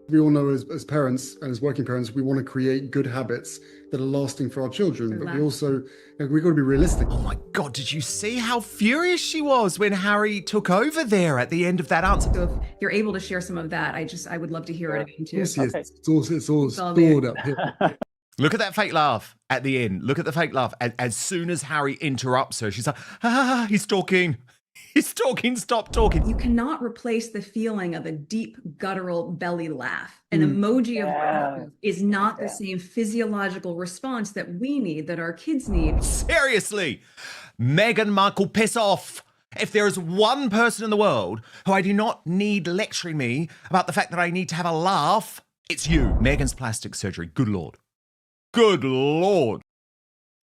We all know as parents and as working parents, we want to create good habits that are lasting for our children, but we also, we've got to be realistic. Oh my God, did you see how furious she was when Harry took over there at the end of that answer? So if you're able to share some of that, I would love to hear it again too. Okay. It's all stored up here. Look at that fake laugh at the end. Look at the fake laugh. As soon as Harry interrupts her, she's like, he's talking. He's talking, stop talking. You cannot replace the feeling of a deep guttural belly laugh. An emoji of laughter is not the same physiological response that we need, that our kids need. Seriously, Meghan Markle, piss off. If there is one person in the world who I do not need lecturing me about the fact that I need to have a laugh, it's you. Meghan's plastic surgery, good Lord. Good Lord.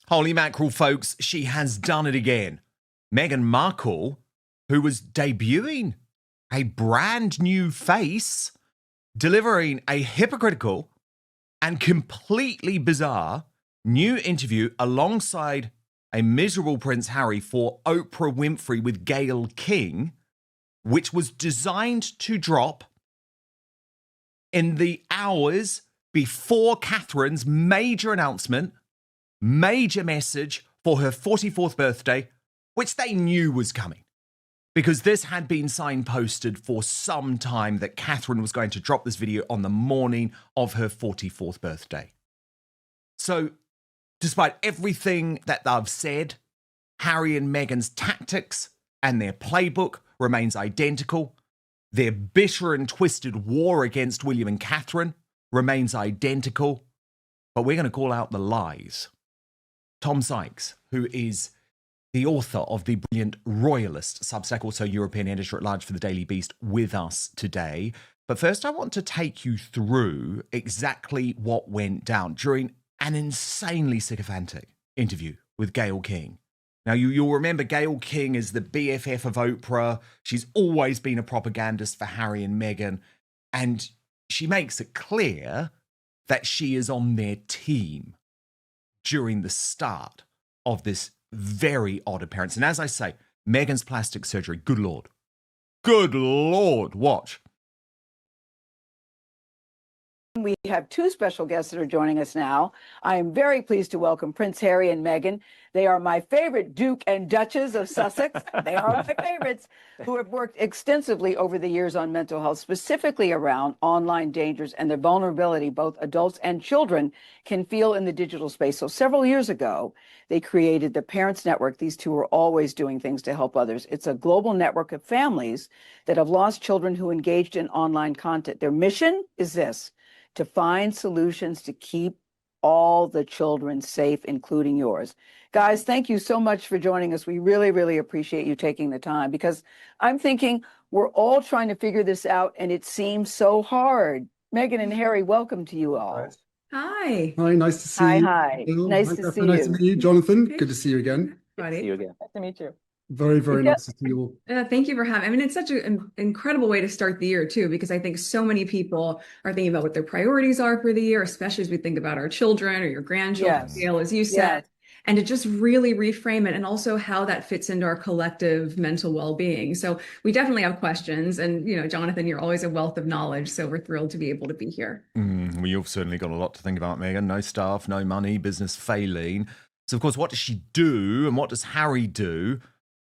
Holy mackerel, folks, she has done it again. Meghan Markle, who was debuting a brand new face, delivering a hypocritical and completely bizarre new interview alongside a miserable Prince Harry for Oprah Winfrey with Gayle King, which was designed to drop in the hours before Catherine's major announcement, major message for her 44th birthday, which they knew was coming. Because this had been signposted for some time that Catherine was going to drop this video on the morning of her 44th birthday. So, despite everything that they've said, Harry and Meghan's tactics and their playbook remains identical. Their bitter and twisted war against William and Catherine remains identical. But we're going to call out the lies. Tom Sykes, who is the author of the brilliant Royalist Substack, also European editor-at-large for the Daily Beast, with us today. But first, I want to take you through exactly what went down during an insanely sycophantic interview with Gayle King. Now, you'll remember Gayle King is the BFF of Oprah. She's always been a propagandist for Harry and Meghan. And she makes it clear that she is on their team during the start of this very odd appearance. And as I say, Meghan's plastic surgery, good Lord. Good Lord, watch. We have two special guests that are joining us now. I am very pleased to welcome Prince Harry and Meghan. They are my favorite Duke and Duchess of Sussex. They are my favorites, who have worked extensively over the years on mental health, specifically around online dangers and the vulnerability both adults and children can feel in the digital space. So several years ago, they created the Parents Network. These two are always doing things to help others. It's a global network of families that have lost children who engaged in online content. Their mission is this: to find solutions to keep all the children safe, including yours. Guys, thank you so much for joining us. We really, really appreciate you taking the time, because I'm thinking we're all trying to figure this out and it seems so hard. Meghan and Harry, welcome to you all. Hi. Hi, nice to see you. Hi. Nice to see you. Nice to meet you, Jonathan. Good to see you again. Good to see you again. Nice to meet you. Very, very nice to see you all. Thank you for having. I mean, it's such an incredible way to start the year too, because I think so many people are thinking about what their priorities are for the year, especially as we think about our children or your grandchildren, Gail, as you said, and to just really reframe it, and also how that fits into our collective mental well-being. So we definitely have questions, and you know, Jonathan, you're always a wealth of knowledge, so we're thrilled to be able to be here. Well, you've certainly got a lot to think about, Meghan. No staff, no money, business failing. So, of course, what does she do, and what does Harry do?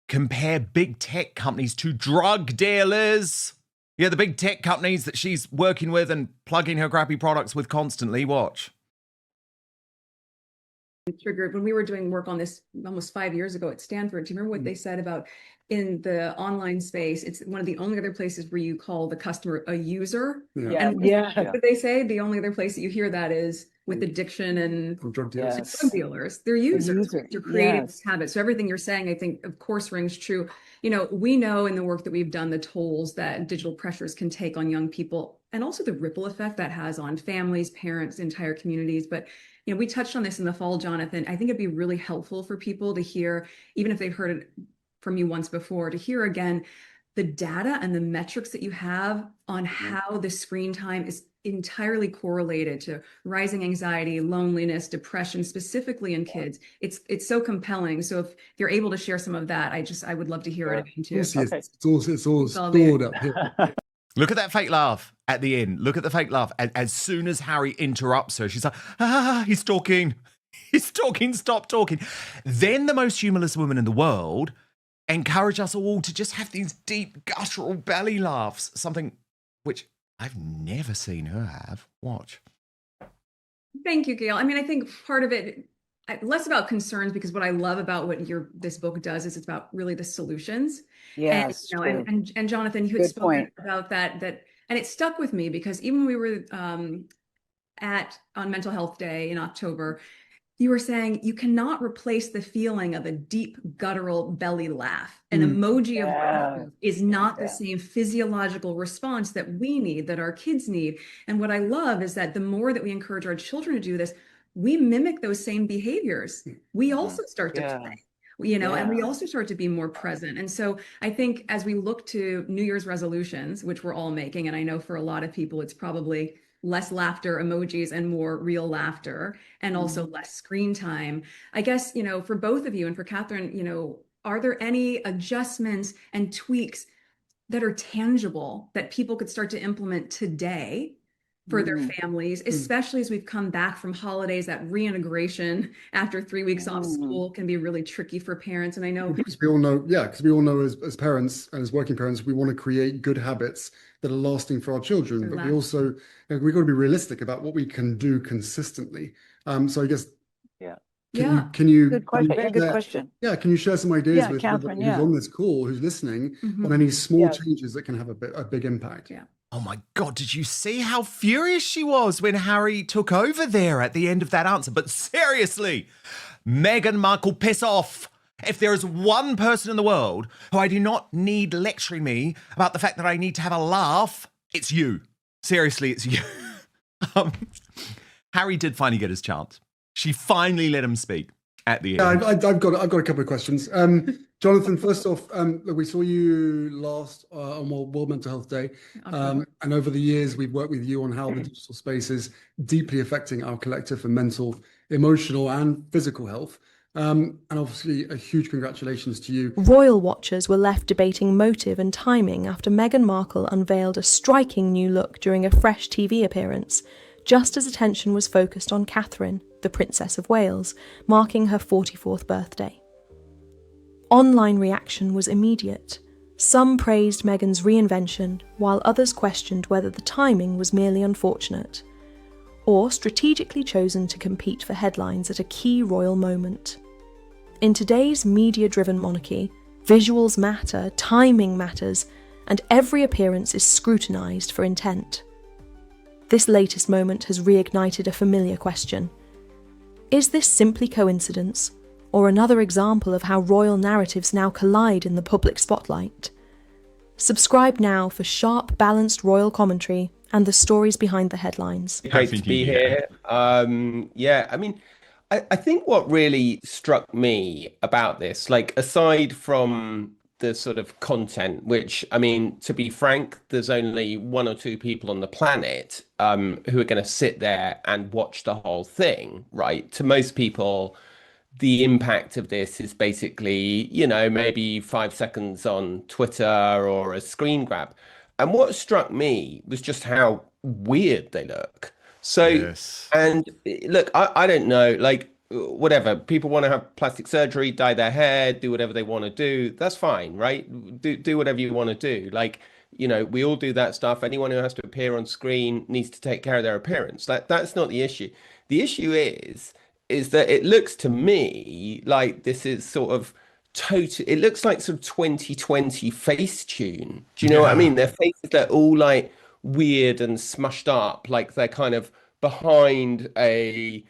Compare big tech companies to drug dealers. Yeah, the big tech companies that she's working with and plugging her crappy products with constantly. Watch. Triggered when we were doing work on this almost 5 years ago at Stanford. Do you remember what they said about in the online space? It's one of the only other places where you call the customer a user. And what did they say? The only other place that you hear that is with addiction and drug dealers. Drug dealers. They're users. They're creating this habit. So everything you're saying, I think, of course, rings true. You know, we know in the work that we've done the tolls that digital pressures can take on young people, and also the ripple effect that has on families, parents, entire communities. But you know, we touched on this in the fall, Jonathan. I think it'd be really helpful for people to hear, even if they've heard it from you once before, to hear again the data and the metrics that you have on how the screen time is entirely correlated to rising anxiety, loneliness, depression, specifically in kids. It's so compelling. So if you're able to share some of that, I would love to hear it again too. It's all stored up here. Look at that fake laugh at the end. Look at the fake laugh. As soon as Harry interrupts her, she's like, he's talking. He's talking, stop talking. Then the most humorless woman in the world encourage us all to just have these deep guttural belly laughs, something which I've never seen her have. Watch. Thank you, Gail. I mean, I think part of it, less about concerns, because what I love about what this book does is it's about really the solutions. Yes, and Jonathan, you had spoken about that, and it stuck with me because even when we were on Mental Health Day in October, you were saying you cannot replace the feeling of a deep guttural belly laugh. An emoji of laughter is not the same physiological response that we need, that our kids need. And what I love is that the more that we encourage our children to do this, we mimic those same behaviors. We also start to play, and we also start to be more present. And so I think as we look to New Year's resolutions, which we're all making, and I know for a lot of people, it's probably less laughter emojis and more real laughter, and also less screen time. I guess, for both of you and for Catherine, are there any adjustments and tweaks that are tangible that people could start to implement today for their families, especially as we've come back from holidays? That reintegration after 3 weeks off school can be really tricky for parents. And I know because we all know as parents and as working parents, we want to create good habits that are lasting for our children, but we also, we've got to be realistic about what we can do consistently. So I guess, can you good question. Very good question. Yeah, can you share some ideas with Catherine, who's on this call, who's listening, on any small changes that can have a big impact? Yeah. Oh my God, did you see how furious she was when Harry took over there at the end of that answer? But seriously, Meghan Markle, piss off. If there is one person in the world who I do not need lecturing me about the fact that I need to have a laugh, it's you. Seriously, it's you. Harry did finally get his chance. She finally let him speak at the end. Yeah, I've got a couple of questions. Jonathan, first off, we saw you last on World Mental Health Day, and over the years we've worked with you on how the digital space is deeply affecting our collective and mental, emotional, and physical health. And obviously, a huge congratulations to you. Royal watchers were left debating motive and timing after Meghan Markle unveiled a striking new look during a fresh TV appearance, just as attention was focused on Catherine, the Princess of Wales, marking her 44th birthday. Online reaction was immediate. Some praised Meghan's reinvention, while others questioned whether the timing was merely unfortunate, or strategically chosen to compete for headlines at a key royal moment. In today's media-driven monarchy, visuals matter, timing matters, and every appearance is scrutinised for intent. This latest moment has reignited a familiar question. Is this simply coincidence, or another example of how royal narratives now collide in the public spotlight? Subscribe now for sharp, balanced royal commentary and the stories behind the headlines. Great to be here. I think what really struck me about this, like aside from the sort of content, which, I mean, to be frank, there's only 1 or 2 people on the planet who are going to sit there and watch the whole thing, right? To most people, the impact of this is basically, maybe 5 seconds on Twitter or a screen grab. And what struck me was just how weird they look. So, yes. And look, I don't know, like, whatever, people want to have plastic surgery, dye their hair, do whatever they want to do. That's fine, right? Do whatever you want to do. Like, we all do that stuff. Anyone who has to appear on screen needs to take care of their appearance. That's not the issue. The issue is that it looks to me like this is sort of it looks like sort of 2020 Facetune. Do you know what I mean? Their faces are all like weird and smushed up, like they're kind of behind a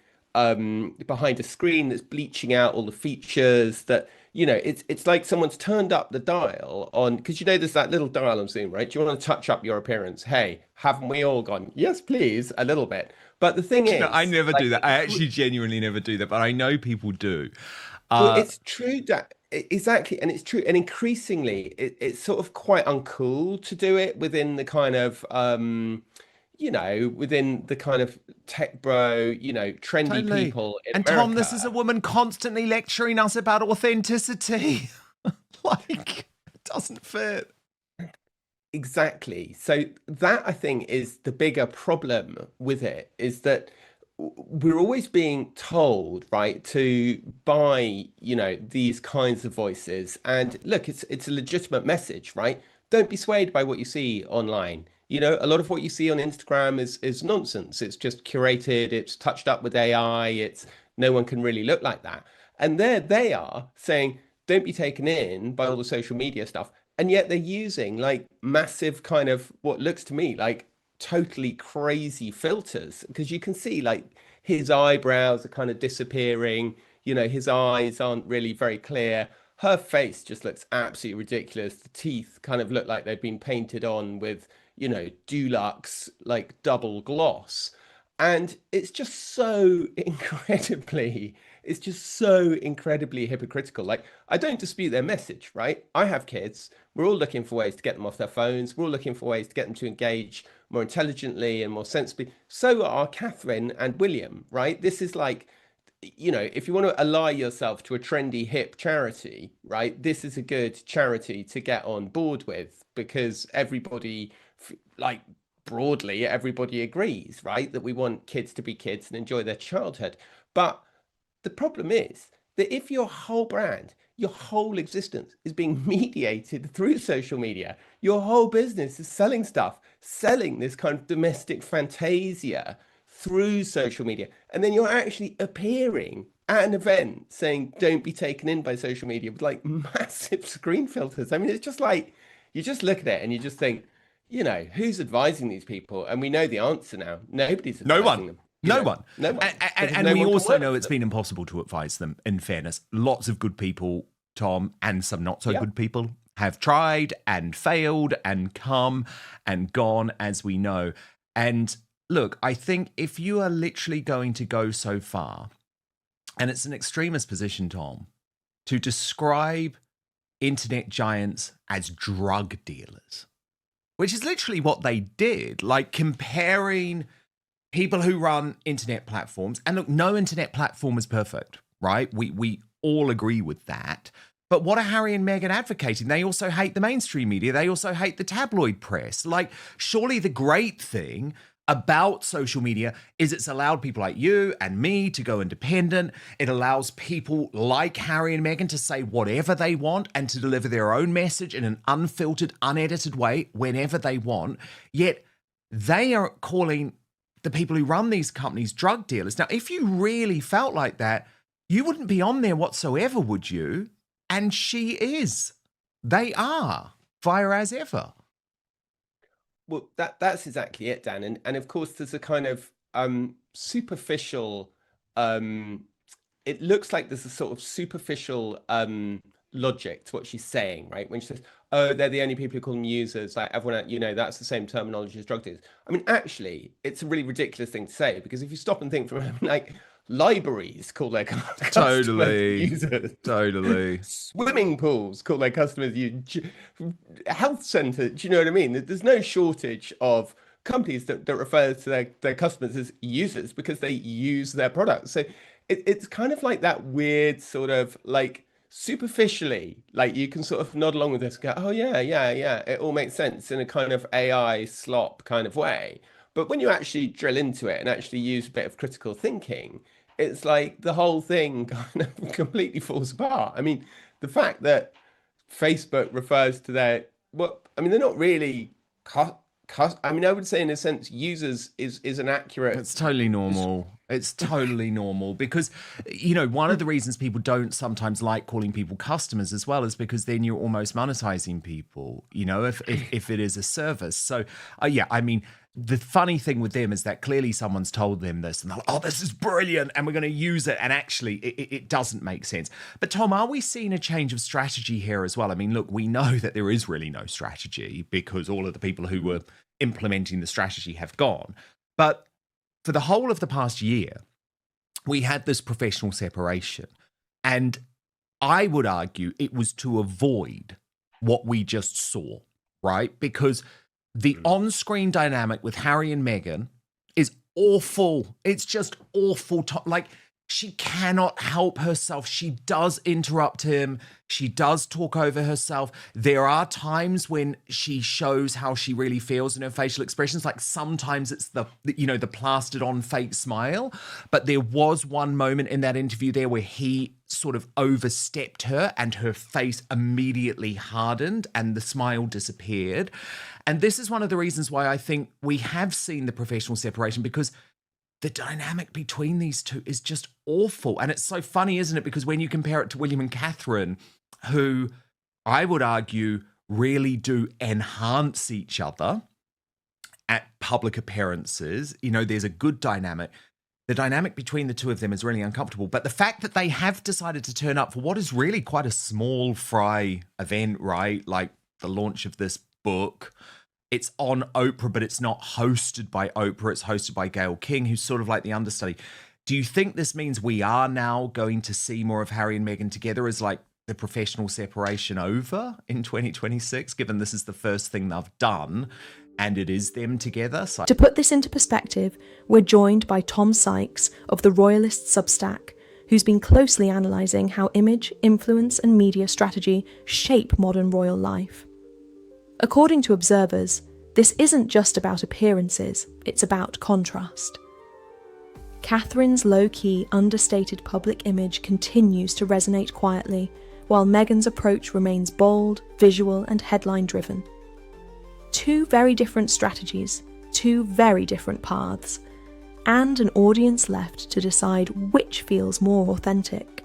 screen that's bleaching out all the features. That it's like someone's turned up the dial on, because there's that little dial on Zoom, right? Do you want to touch up your appearance? Hey, haven't we all gone, yes please, a little bit? But the thing is, I never do that. I actually genuinely never do that, but I know people do. Well, it's true that exactly, and it's true, and increasingly it's sort of quite uncool to do it within the kind of within the kind of tech bro, trendy Totally. people in And America. Tom, this is a woman constantly lecturing us about authenticity. Like, it doesn't fit. Exactly. So that I think is the bigger problem with it, is that we're always being told, right, to buy, these kinds of voices. And look, it's a legitimate message, right? Don't be swayed by what you see online. A lot of what you see on Instagram is nonsense. It's just curated, it's touched up with AI, it's no one can really look like that. And there they are saying, don't be taken in by all the social media stuff. And yet they're using like massive kind of what looks to me like totally crazy filters, because you can see like his eyebrows are kind of disappearing, his eyes aren't really very clear. Her face just looks absolutely ridiculous. The teeth kind of look like they've been painted on with, Dulux like double gloss. And it's just so incredibly hypocritical. Like, I don't dispute their message, right? I have kids. We're all looking for ways to get them off their phones. We're all looking for ways to get them to engage more intelligently and more sensibly. So are Catherine and William, right? This is like, if you want to ally yourself to a trendy, hip charity, right? This is a good charity to get on board with, because everybody, like, broadly, everybody agrees, right, that we want kids to be kids and enjoy their childhood. But the problem is that if your whole brand, your whole existence is being mediated through social media, your whole business is selling stuff, selling this kind of domestic fantasia through social media, and then you're actually appearing at an event saying, don't be taken in by social media, with like massive screen filters. I mean, it's just like, you just look at it and you just think, who's advising these people? And we know the answer now. Nobody's advising them. No one. And we also know it's them. been impossible to advise them, in fairness. Lots of good people, Tom, and some not so good people have tried and failed and come and gone, as we know. And look, I think if you are literally going to go so far, and it's an extremist position, Tom, to describe internet giants as drug dealers, which is literally what they did, like comparing people who run internet platforms. And look, no internet platform is perfect, right? We all agree with that. But what are Harry and Meghan advocating? They also hate the mainstream media. They also hate the tabloid press. Like, surely the great thing about social media is it's allowed people like you and me to go independent. It allows people like Harry and Meghan to say whatever they want and to deliver their own message in an unfiltered, unedited way whenever they want. Yet they are calling the people who run these companies drug dealers. Now, if you really felt like that, you wouldn't be on there whatsoever, would you? And she is. They are. Fire as ever. Well, that's exactly it, Dan. And of course, there's a kind of superficial, it looks like there's a sort of superficial logic to what she's saying, right? When she says, oh, they're the only people who call them users, like everyone, that's the same terminology as drug dealers. I mean, actually, it's a really ridiculous thing to say, because if you stop and think from like, libraries call their customers users. Totally. Swimming pools call their customers health centers. Do you know what I mean? There's no shortage of companies that refer to their customers as users because they use their products. So it's kind of like that weird sort of like superficially, like you can sort of nod along with this and go, oh yeah, it all makes sense in a kind of AI slop kind of way. But when you actually drill into it and actually use a bit of critical thinking, it's like the whole thing kind of completely falls apart. I mean, the fact that Facebook refers to they're not really, I mean, I would say in a sense, users is an accurate. It's totally normal. It's totally normal because, one of the reasons people don't sometimes like calling people customers as well is because then you're almost monetizing people, if it is a service. So, I mean, the funny thing with them is that clearly someone's told them this and they're like, oh, this is brilliant and we're going to use it. And actually, it doesn't make sense. But Tom, are we seeing a change of strategy here as well? I mean, look, we know that there is really no strategy because all of the people who were implementing the strategy have gone. But for the whole of the past year, we had this professional separation. And I would argue it was to avoid what we just saw, right? Because the on-screen dynamic with Harry and Meghan is awful. It's just awful. Like, she cannot help herself. She does interrupt him. She does talk over herself. There are times when she shows how she really feels in her facial expressions. Like sometimes it's the plastered on fake smile. But there was one moment in that interview there where he sort of overstepped her and her face immediately hardened and the smile disappeared. And this is one of the reasons why I think we have seen the professional separation, because the dynamic between these two is just awful. And it's so funny, isn't it? Because when you compare it to William and Catherine, who I would argue really do enhance each other at public appearances, there's a good dynamic. The dynamic between the two of them is really uncomfortable. But the fact that they have decided to turn up for what is really quite a small fry event, right? Like the launch of this book. It's on Oprah, but it's not hosted by Oprah. It's hosted by Gayle King, who's sort of like the understudy. Do you think this means we are now going to see more of Harry and Meghan together as like the professional separation over in 2026, given this is the first thing they've done and it is them together? So- To put this into perspective, we're joined by Tom Sykes of the Royalist Substack, who's been closely analysing how image, influence and media strategy shape modern royal life. According to observers, this isn't just about appearances, it's about contrast. Catherine's low-key, understated public image continues to resonate quietly, while Meghan's approach remains bold, visual and headline-driven. Two very different strategies, two very different paths, and an audience left to decide which feels more authentic.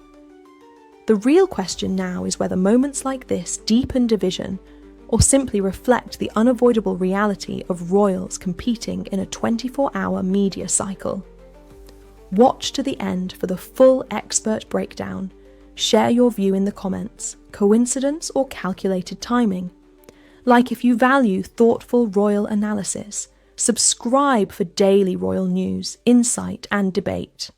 The real question now is whether moments like this deepen division or simply reflect the unavoidable reality of royals competing in a 24-hour media cycle. Watch to the end for the full expert breakdown. Share your view in the comments. Coincidence or calculated timing? Like if you value thoughtful royal analysis, subscribe for daily royal news, insight and debate.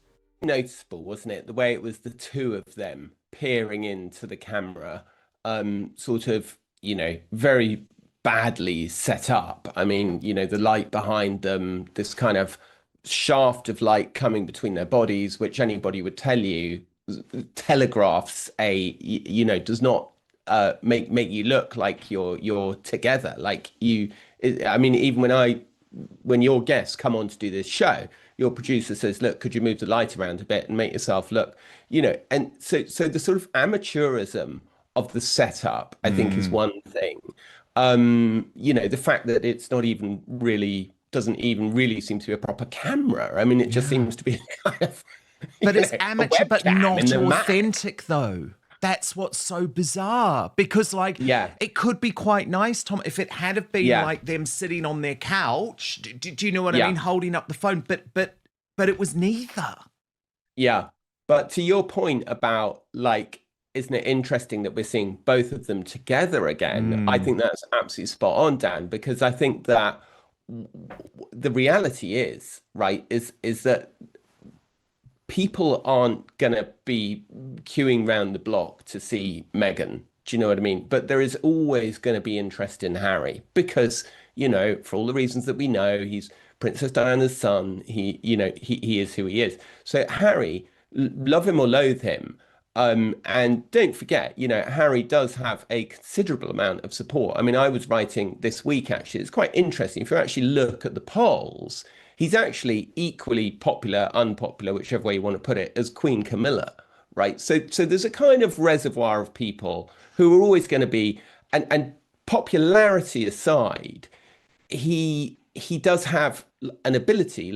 Noticeable, wasn't it? The way it was the two of them peering into the camera, sort of, very badly set up. I mean, the light behind them, this kind of shaft of light coming between their bodies, which anybody would tell you telegraphs does not make you look like you're together. Like even when your guests come on to do this show, your producer says, look, could you move the light around a bit and make yourself look, and so the sort of amateurism of the setup, I think, is one thing. The fact that it's not even really, doesn't even really seem to be a proper camera. I mean, it just seems to be kind of, but it's amateur, but not authentic though. That's what's so bizarre, because it could be quite nice, Tom, if it had have been like them sitting on their couch. Do you know what I mean? Holding up the phone, but it was neither. Yeah. But to your point about isn't it interesting that we're seeing both of them together again? I think that's absolutely spot on, Dan, because I think that the reality is that people aren't going to be queuing round the block to see Meghan. Do you know what I mean? But there is always going to be interest in Harry because, for all the reasons that we know, he's Princess Diana's son. He is who he is. So Harry, love him or loathe him, and don't forget, Harry does have a considerable amount of support. I mean, I was writing this week, actually, it's quite interesting. If you actually look at the polls, he's actually equally popular, unpopular, whichever way you want to put it, as Queen Camilla, right? So there's a kind of reservoir of people who are always going to be, and popularity aside, he does have an ability,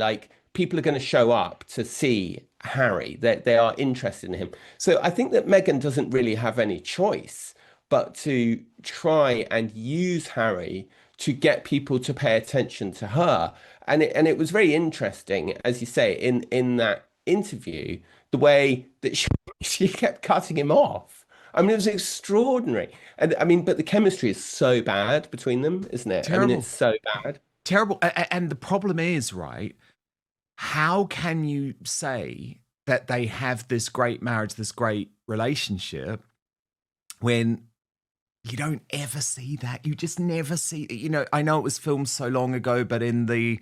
people are going to show up to see Harry, that they are interested in him. So I think that Meghan doesn't really have any choice but to try and use Harry to get people to pay attention to her. And it was very interesting, as you say, in that interview, the way that she kept cutting him off. I mean, it was extraordinary. And I mean, but the chemistry is so bad between them, isn't it? Terrible. I mean, it's so bad. Terrible. And the problem is, right, how can you say that they have this great marriage, this great relationship, when you don't ever see that? You just never see, I know it was filmed so long ago, but in the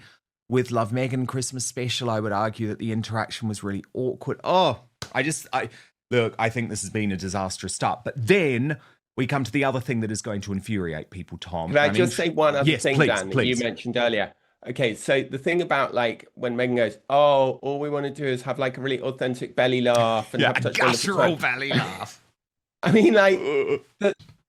With Love Meghan Christmas special, I would argue that the interaction was really awkward. Look, I think this has been a disastrous start. But then we come to the other thing that is going to infuriate people, Tom. Can I just say one other thing, please, Dan, that please. you mentioned earlier? Okay, so the thing about like when Meghan goes, oh, all we want to do is have like a really authentic belly laugh and have a such guttural belly laugh. I mean, like,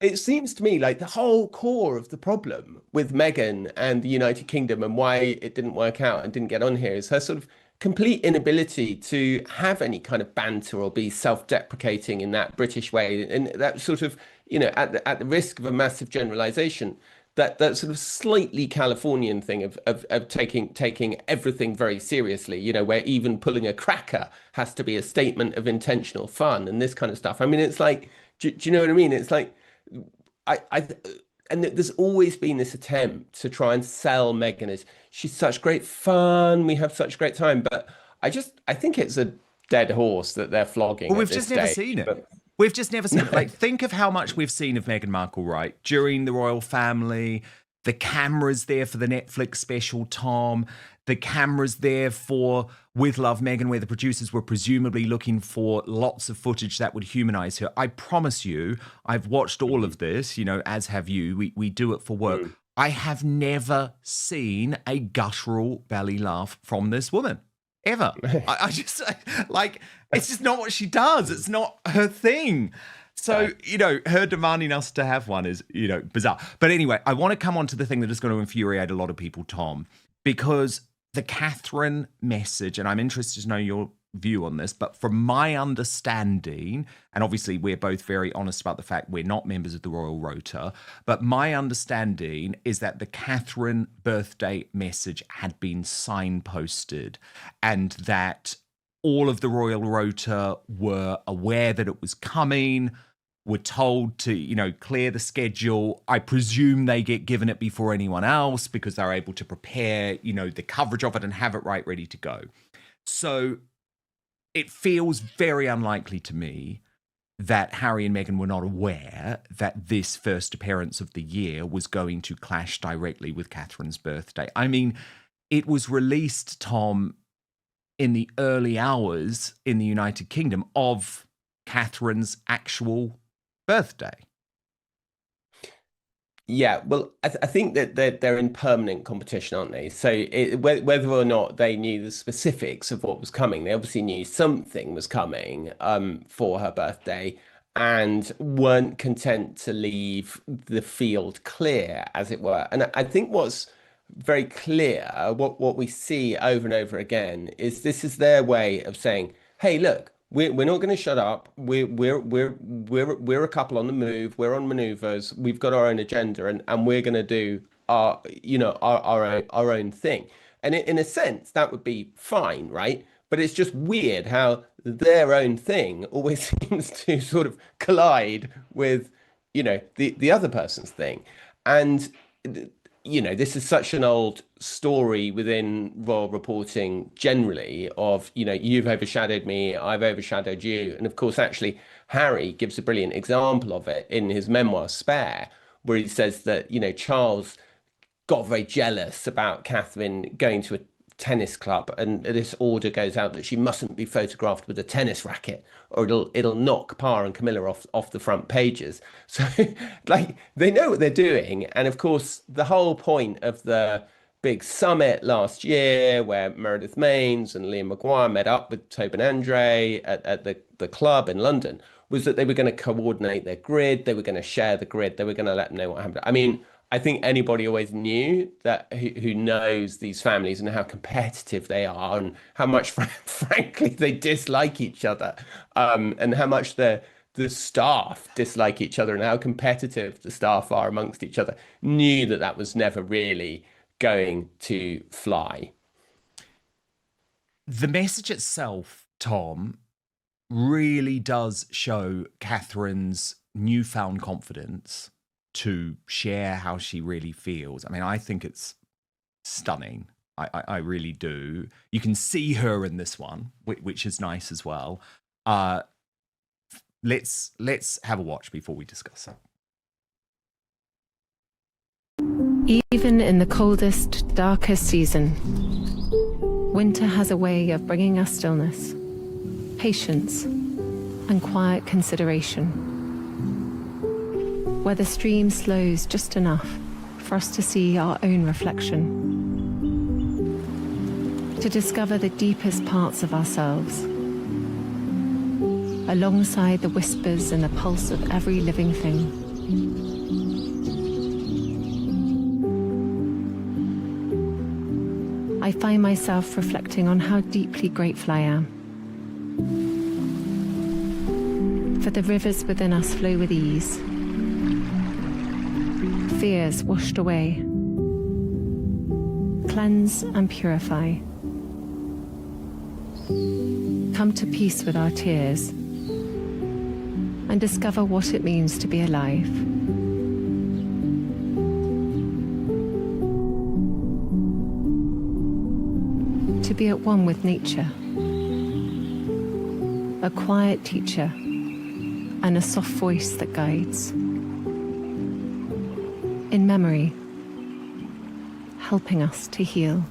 it seems to me like the whole core of the problem with Meghan and the United Kingdom and why it didn't work out and didn't get on here is her sort of complete inability to have any kind of banter or be self-deprecating in that British way. And that sort of, at the risk of a massive generalization, that sort of slightly Californian thing of taking everything very seriously, where even pulling a cracker has to be a statement of intentional fun and this kind of stuff. I mean, it's like, do you know what I mean? It's like, and there's always been this attempt to try and sell Meghan as she's such great fun, we have such a great time, but I think it's a dead horse that they're flogging. Well, we've just never seen it. We've just never seen it. Like, think of how much we've seen of Meghan Markle, right? During the royal family, the cameras there for the Netflix special, Tom. The cameras there for With Love Meghan, where the producers were presumably looking for lots of footage that would humanize her. I promise you, I've watched all of this, as have you. We do it for work. I have never seen a guttural belly laugh from this woman. Ever. I just, like, it's just not what she does. It's not her thing. So, her demanding us to have one is, bizarre. But anyway, I want to come on to the thing that is going to infuriate a lot of people, Tom, because the Catherine message, and I'm interested to know your view on this, but from my understanding, and obviously we're both very honest about the fact we're not members of the Royal Rota, but my understanding is that the Catherine birthday message had been signposted and that all of the Royal Rota were aware that it was coming, were told to, clear the schedule. I presume they get given it before anyone else because they're able to prepare, the coverage of it and have it ready to go. So it feels very unlikely to me that Harry and Meghan were not aware that this first appearance of the year was going to clash directly with Catherine's birthday. I mean, it was released, Tom, in the early hours in the United Kingdom of Catherine's actual birthday. Yeah, well, I think that they're in permanent competition, aren't they? So whether or not they knew the specifics of what was coming, they obviously knew something was coming for her birthday and weren't content to leave the field clear, as it were. And I think what's very clear, what we see over and over again, is this is their way of saying, hey, look, we're not going to shut up. We're a couple on the move. We're on maneuvers. We've got our own agenda, and we're going to do our own thing. And in a sense, that would be fine, right? But it's just weird how their own thing always seems to sort of collide with, the other person's thing. And this is such an old story within royal reporting generally of, you've overshadowed me, I've overshadowed you. And of course, actually, Harry gives a brilliant example of it in his memoir, Spare, where he says that, Charles got very jealous about Catherine going to a tennis club, and this order goes out that she mustn't be photographed with a tennis racket or it'll knock Pa and Camilla off the front pages. So like they know what they're doing. And of course the whole point of the big summit last year where Meredith Maines and Liam Maguire met up with Tobin Andre at the club in London was that they were going to coordinate their grid, they were going to share the grid, they were going to let them know what happened. I mean, I think anybody always knew that who knows these families and how competitive they are and how much, frankly, they dislike each other, and how much the staff dislike each other and how competitive the staff are amongst each other, knew that was never really going to fly. The message itself, Tom, really does show Catherine's newfound confidence to share how she really feels. I mean, I think it's stunning. I really do. You can see her in this one, which is nice as well. Let's have a watch before we discuss it. Even in the coldest, darkest season, Winter has a way of bringing us stillness, patience, and quiet consideration, where the stream slows just enough for us to see our own reflection, to discover the deepest parts of ourselves, alongside the whispers and the pulse of every living thing. I find myself reflecting on how deeply grateful I am for the rivers within us flow with ease, fears washed away, cleanse and purify, come to peace with our tears, and discover what it means to be alive. To be at one with nature, a quiet teacher and a soft voice that guides. In memory, helping us to heal.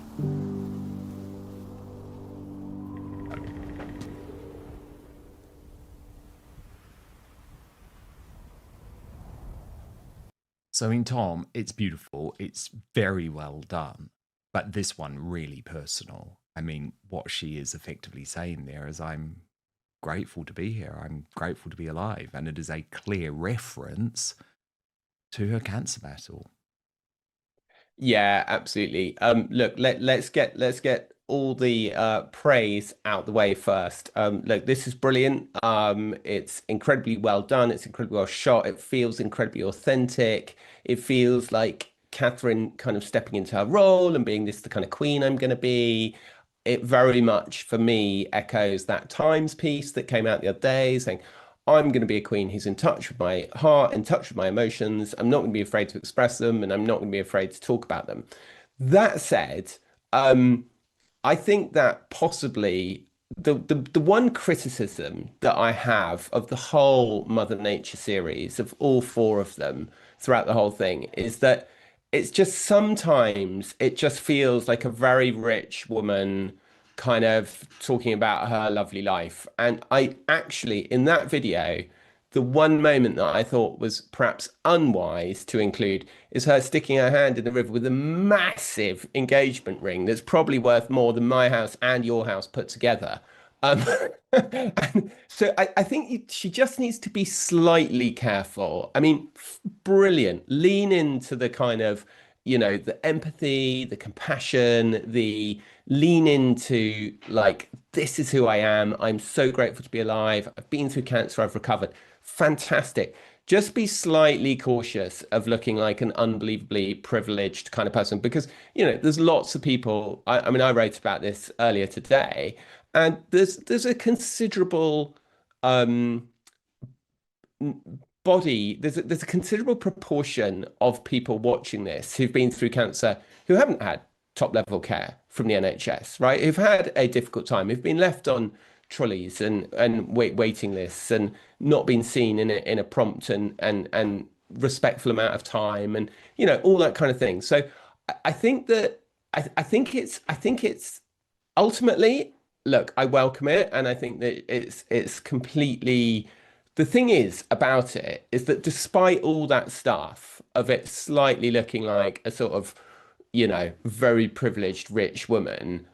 So in Tom, it's beautiful. It's very well done. But this one really personal. I mean, what she is effectively saying there is, I'm grateful to be here. I'm grateful to be alive. And it is a clear reference to her cancer battle. Yeah, absolutely. Look, let's get all the praise out the way first. Look, this is brilliant. It's incredibly well done. It's incredibly well shot. It feels incredibly authentic. It feels like Catherine kind of stepping into her role and being the kind of queen I'm going to be. It very much, for me, echoes that Times piece that came out the other day saying, I'm going to be a queen who's in touch with my heart, in touch with my emotions. I'm not going to be afraid to express them, and I'm not going to be afraid to talk about them. That said, I think that possibly the one criticism that I have of the whole Mother Nature series, of all four of them throughout the whole thing, is that it's just sometimes it just feels like a very rich woman kind of talking about her lovely life. And I actually, in that video, the one moment that I thought was perhaps unwise to include is her sticking her hand in the river with a massive engagement ring that's probably worth more than my house and your house put together. And so I think she just needs to be slightly careful. I mean, brilliant. Lean into the kind of, the empathy, the compassion, the lean into like, this is who I am. I'm so grateful to be alive. I've been through cancer. I've recovered. Fantastic. Just be slightly cautious of looking like an unbelievably privileged kind of person, because, there's lots of people. I mean, I wrote about this earlier today, and there's a considerable body. There's a considerable proportion of people watching this who've been through cancer who haven't had top level care from the NHS, right? Who've had a difficult time, who've been left on trolleys and waiting lists and not been seen in a prompt and respectful amount of time, and all that kind of thing. So I think that I think it's ultimately, look, I welcome it, and I think that it's completely. The thing is about it is that despite all that stuff of it slightly looking like a sort of, very privileged rich woman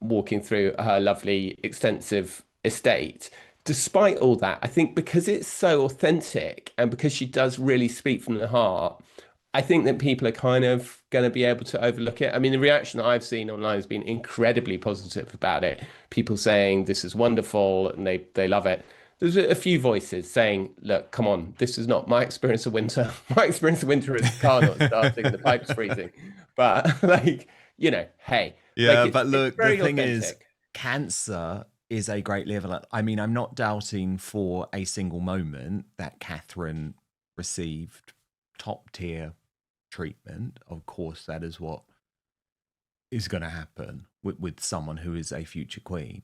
walking through her lovely extensive estate, despite all that, I think because it's so authentic and because she does really speak from the heart, I think that people are kind of going to be able to overlook it. I mean, the reaction that I've seen online has been incredibly positive about it. People saying this is wonderful and they love it. There's a few voices saying, look, come on, this is not my experience of winter. My experience of winter is the car not starting, the pipes freezing. But hey. Yeah, like but look, the thing authentic. is, cancer is a great level. I mean, I'm not doubting for a single moment that Catherine received top tier treatment. Of course, that is what is going to happen with someone who is a future queen.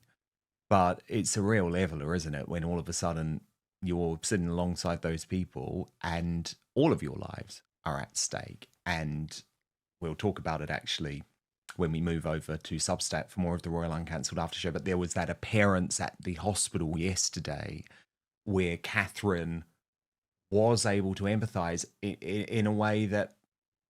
But it's a real leveler, isn't it? When all of a sudden you're sitting alongside those people and all of your lives are at stake. And we'll talk about it actually when we move over to Substack for more of the Royal Uncancelled After Show, but there was that appearance at the hospital yesterday where Catherine was able to empathise in a way that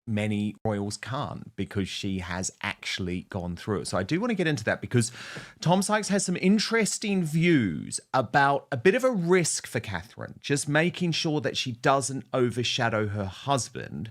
many royals can't, because she has actually gone through it. So I do want to get into that, because Tom Sykes has some interesting views about a bit of a risk for Catherine, just making sure that she doesn't overshadow her husband,